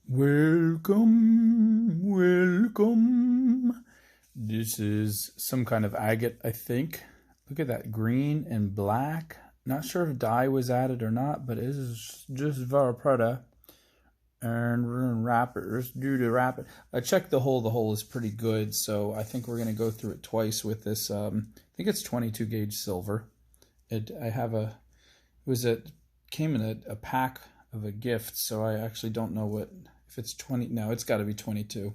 Welcome, welcome. This is some kind of agate, I think. Look at that green and black. Not sure if dye was added or not, but it is just very pretty. And we're gonna wrap it. Let's do the wrap it. I checked the hole. The hole is pretty good, so I think we're gonna go through it twice with this. I think it's 22 gauge silver. Came in a pack of a gift, so I actually don't know if it's 20. No, it's got to be 22.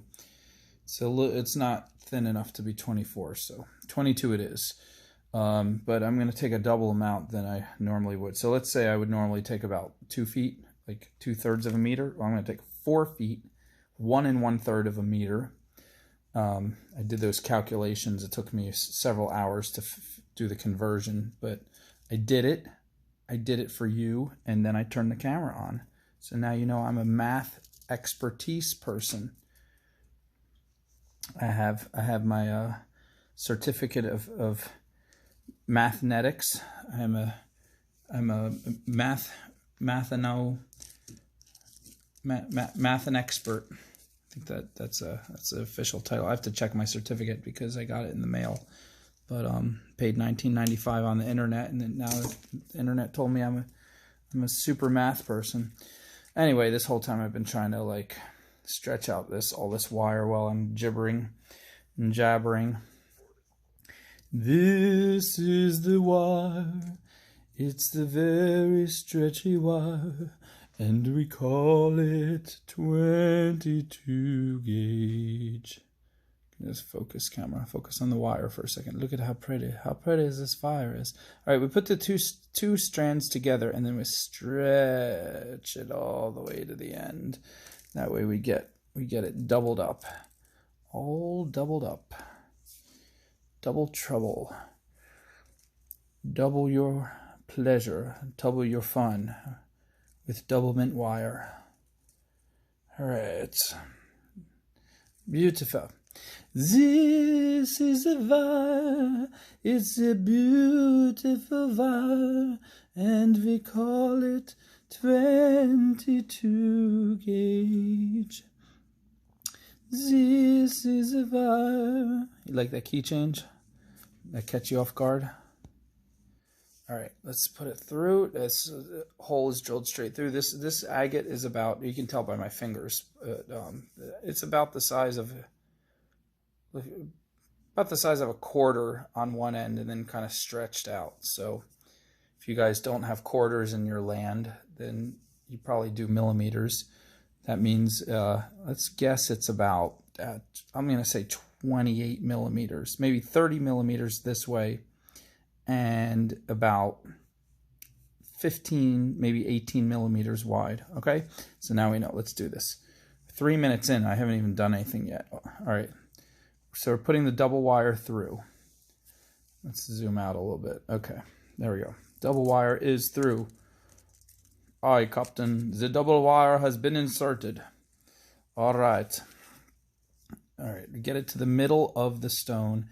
So it's not thin enough to be 24, so 22 it is. But I'm going to take a double amount than I normally would. So let's say I would normally take about 2 feet, like 2/3 of a meter. Well, I'm going to take 4 feet, 1 1/3 of a meter. I did those calculations. It took me several hours to do the conversion, but I did it. I did it for you, and then I turned the camera on. So now you know I'm a math expertise person. I have my certificate of mathnetics. I'm a math an expert. I think that's the official title. I have to check my certificate because I got it in the mail. But paid $19.95 on the internet, and then now the internet told me I'm a super math person. Anyway, this whole time I've been trying to like stretch out all this wire while I'm gibbering and jabbering. This is the wire. It's the very stretchy wire, and we call it 22 gauge. Just focus, camera. Focus on the wire for a second. Look at how pretty this wire is. All right, we put the two strands together, and then we stretch it all the way to the end. That way we get it doubled up, all doubled up. Double trouble. Double your pleasure. Double your fun with Doublemint wire. All right, beautiful. This is a wire, it's a beautiful wire, and we call it 22 gauge. This is a wire. You like that key change? That catch you off guard? All right, let's put it through. This hole is drilled straight through. This agate is about, you can tell by my fingers, it's about the size of a quarter on one end, and then kind of stretched out. So if you guys don't have quarters in your land, then you probably do millimeters. That means let's guess it's about I'm going to say 28 millimeters, maybe 30 millimeters this way, and about 15, maybe 18 millimeters wide. Okay, so now we know. Let's do this. 3 minutes in, I haven't even done anything yet. All right. So we're putting the double wire through. Let's zoom out a little bit. Okay, there we go. Double wire is through. Aye, Captain, the double wire has been inserted. All right. All right, we get it to the middle of the stone,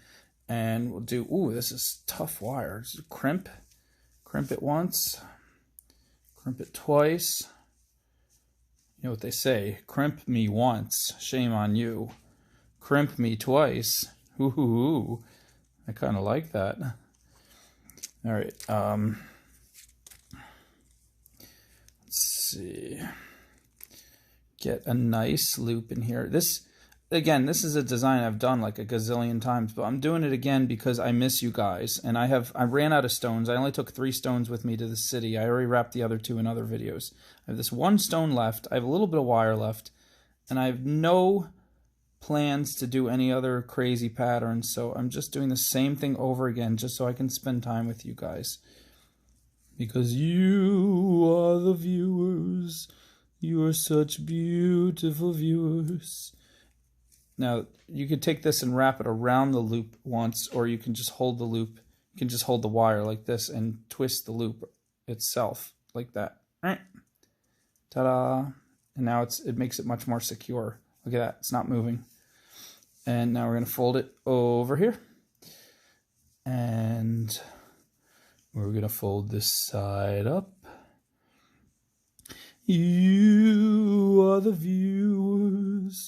and we'll do, ooh, this is tough wire. Just crimp it once, crimp it twice. You know what they say, crimp me once, shame on you. Crimp me twice. Ooh, I kind of like that. All right. Let's see. Get a nice loop in here. This is a design I've done like a gazillion times, but I'm doing it again because I miss you guys. And I ran out of stones. I only took 3 stones with me to the city. I already wrapped the other 2 in other videos. I have this 1 stone left. I have a little bit of wire left, and I have no plans to do any other crazy patterns, so I'm just doing the same thing over again just so I can spend time with you guys, because you are the viewers. You are such beautiful viewers. Now you could take this and wrap it around the loop once, or you can just hold the loop. You can just hold the wire like this and twist the loop itself like that. Ta-da! And now it makes it much more secure. Look at that, it's not moving. And now we're going to fold it over here. And we're going to fold this side up. You are the view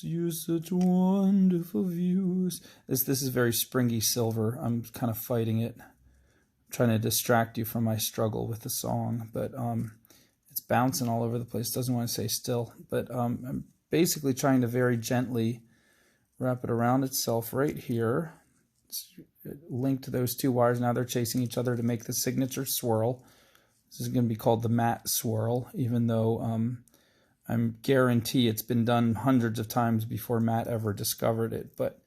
gives you such wonderful views. This is very springy silver. I'm kind of fighting it, trying to distract you from my struggle with the song, but it's bouncing all over the place. Doesn't want to stay still, but I'm basically trying to very gently wrap it around itself right here. It's linked to those two wires. Now they're chasing each other to make the signature swirl. This is going to be called the matte swirl, even though I'm guarantee it's been done hundreds of times before Matt ever discovered it. But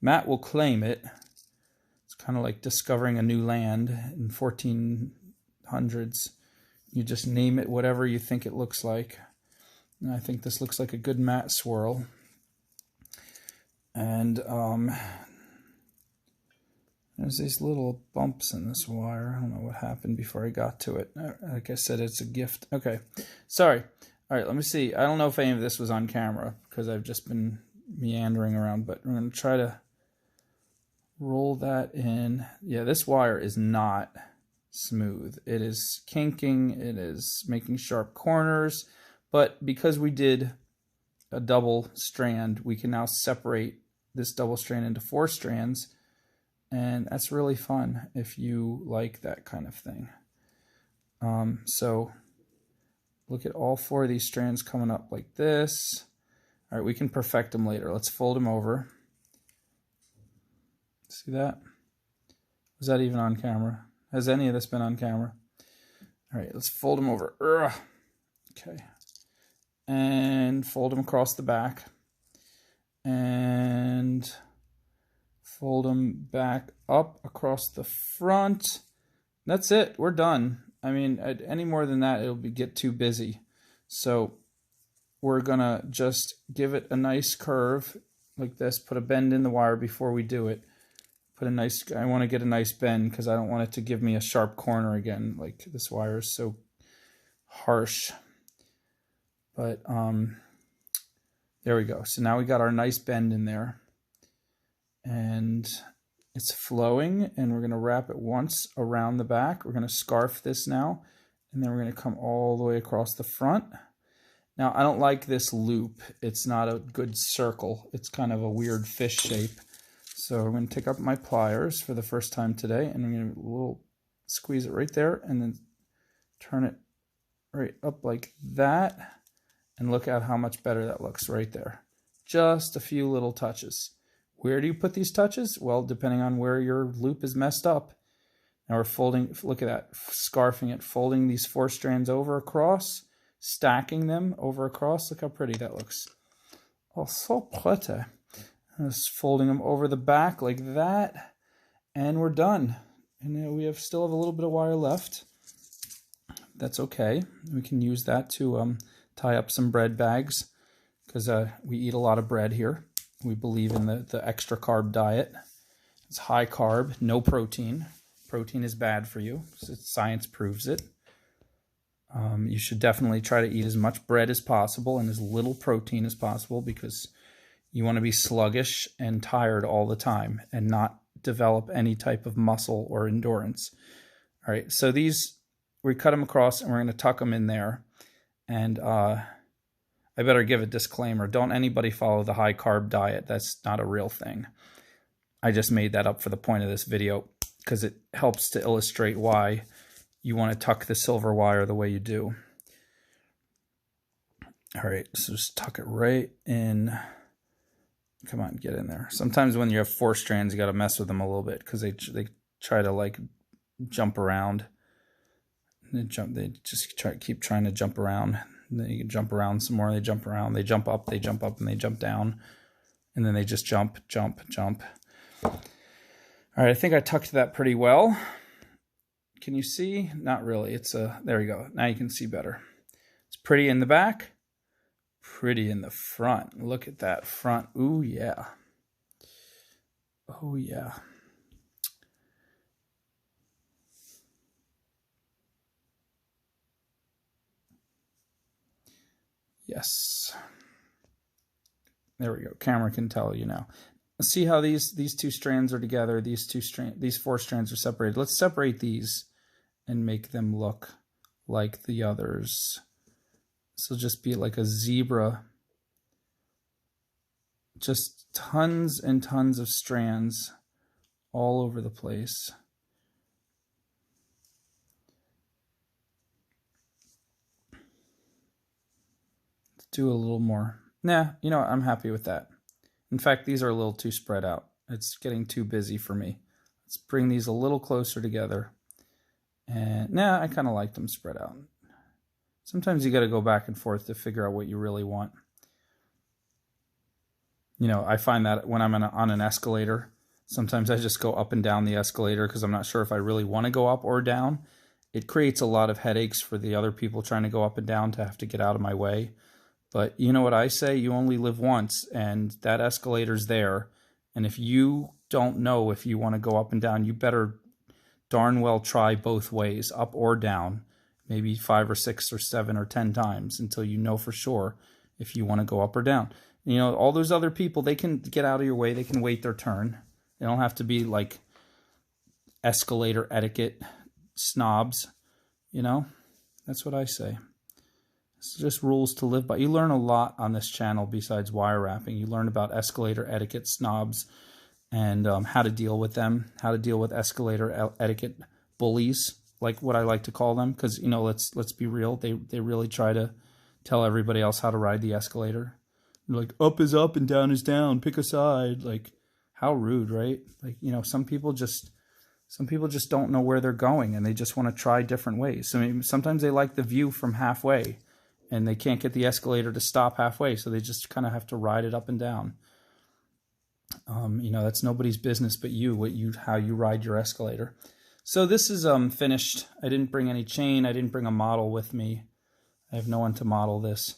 Matt will claim it. It's kind of like discovering a new land in 1400s. You just name it whatever you think it looks like. And I think this looks like a good matte swirl. And there's these little bumps in this wire. I don't know what happened before I got to it. Like I said, it's a gift. Okay, sorry. All right, let me see. I don't know if any of this was on camera because I've just been meandering around, but I'm going to try to roll that in. Yeah, this wire is not smooth. It is kinking. It is making sharp corners. But because we did a double strand, we can now separate this double strand into 4 strands. And that's really fun if you like that kind of thing. So look at all 4 of these strands coming up like this. All right, we can perfect them later. Let's fold them over. See that? Was that even on camera? Has any of this been on camera? All right, let's fold them over. Ugh. Okay. And fold them across the back. And fold them back up across the front. That's it. We're done. I mean, any more than that, it'll get too busy. So we're going to just give it a nice curve like this. Put a bend in the wire before we do it. I want to get a nice bend because I don't want it to give me a sharp corner again. Like this wire is so harsh. But there we go. So now we got our nice bend in there. And it's flowing, and we're going to wrap it once around the back. We're going to scarf this now, and then we're going to come all the way across the front. Now, I don't like this loop. It's not a good circle. It's kind of a weird fish shape. So I'm going to take up my pliers for the first time today, and I'm going to squeeze it right there, and then turn it right up like that. And look at how much better that looks right there. Just a few little touches. Where do you put these touches? Well, depending on where your loop is messed up. Now we're folding, look at that, scarfing it, folding these 4 strands over across, stacking them over across. Look how pretty that looks. Oh, so pretty. Just folding them over the back like that, and we're done. And we still have a little bit of wire left. That's okay. We can use that to tie up some bread bags because we eat a lot of bread here. We believe in the extra carb diet. It's high carb, no protein. Protein is bad for you. Science proves it. You should definitely try to eat as much bread as possible and as little protein as possible because you want to be sluggish and tired all the time and not develop any type of muscle or endurance. All right, so these, we cut them across and we're going to tuck them in there. And I better give a disclaimer. Don't anybody follow the high carb diet. That's not a real thing. I just made that up for the point of this video because it helps to illustrate why you want to tuck the silver wire the way you do. All right, so just tuck it right in. Come on, get in there. Sometimes when you have 4 strands, you got to mess with them a little bit because they try to like jump around. They keep trying to jump around. They can jump around some more. They jump around. They jump up, and they jump down. And then they just jump, jump, jump. All right, I think I tucked that pretty well. Can you see? Not really. There you go. Now you can see better. It's pretty in the back, pretty in the front. Look at that front. Ooh, yeah. Oh, yeah. Yes. There we go. Camera can tell you now. See how these 2 strands are together. These 4 strands are separated. Let's separate these and make them look like the others. This will just be like a zebra just tons and tons of strands all over the place. Let's do a little more. Nah, you know what? I'm happy with that. In fact, these are a little too spread out. It's getting too busy for me. Let's bring these a little closer together. And nah, I kind of like them spread out. Sometimes you got to go back and forth to figure out what you really want. You know, I find that when I'm on an escalator, sometimes I just go up and down the escalator because I'm not sure if I really want to go up or down. It creates a lot of headaches for the other people trying to go up and down to have to get out of my way. But you know what I say? You only live once, and that escalator's there. And if you don't know if you want to go up and down, you better darn well try both ways, up or down, maybe 5 or 6 or 7 or 10 times until you know for sure if you want to go up or down. You know, all those other people, they can get out of your way. They can wait their turn. They don't have to be like escalator etiquette snobs, you know? That's what I say. It's just rules to live by. You learn a lot on this channel besides wire wrapping. You learn about escalator etiquette snobs and how to deal with them, how to deal with escalator etiquette bullies, like what I like to call them, because, you know, let's be real. They really try to tell everybody else how to ride the escalator. They're like, up is up and down is down. Pick a side. Like, how rude, right? Like, you know, some people just don't know where they're going, and they just want to try different ways. So maybe sometimes they like the view from halfway, and they can't get the escalator to stop halfway, so they just kind of have to ride it up and down. You know, that's nobody's business but you, how you ride your escalator. So this is finished. I didn't bring any chain. I didn't bring a model with me. I have no one to model this.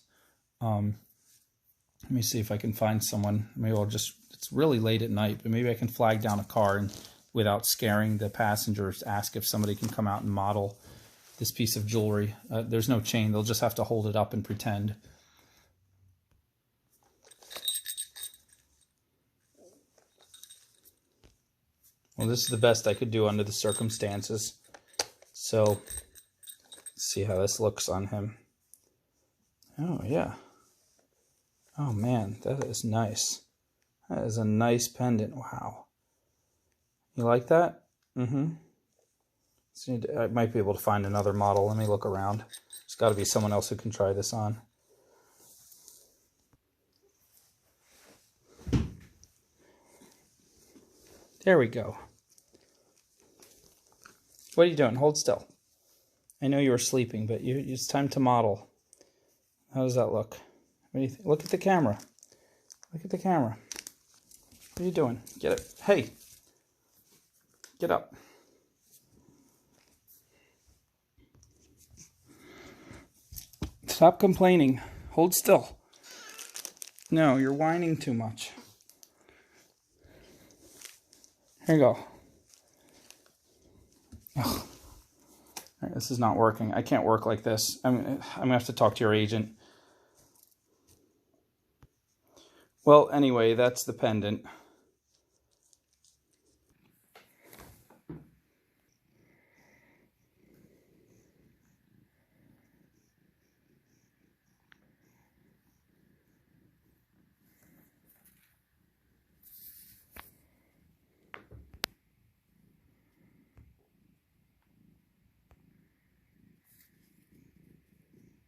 Let me see if I can find someone. Maybe I'll just, it's really late at night, but maybe I can flag down a car and without scaring the passengers, ask if somebody can come out and model this piece of jewelry. There's no chain. They'll just have to hold it up and pretend. Well, this is the best I could do under the circumstances. So, let's see how this looks on him. Oh, yeah. Oh, man, that is nice. That is a nice pendant. Wow. You like that? Mm-hmm. So I might be able to find another model. Let me look around. There's got to be someone else who can try this on. There we go. What are you doing? Hold still. I know you were sleeping, but it's time to model. How does that look? What do you think? Look at the camera. Look at the camera. What are you doing? Get it. Hey. Get up. Stop complaining. Hold still. No, you're whining too much. Here you go. Ugh. Right, this is not working. I can't work like this. I'm going to have to talk to your agent. Well, anyway, that's the pendant.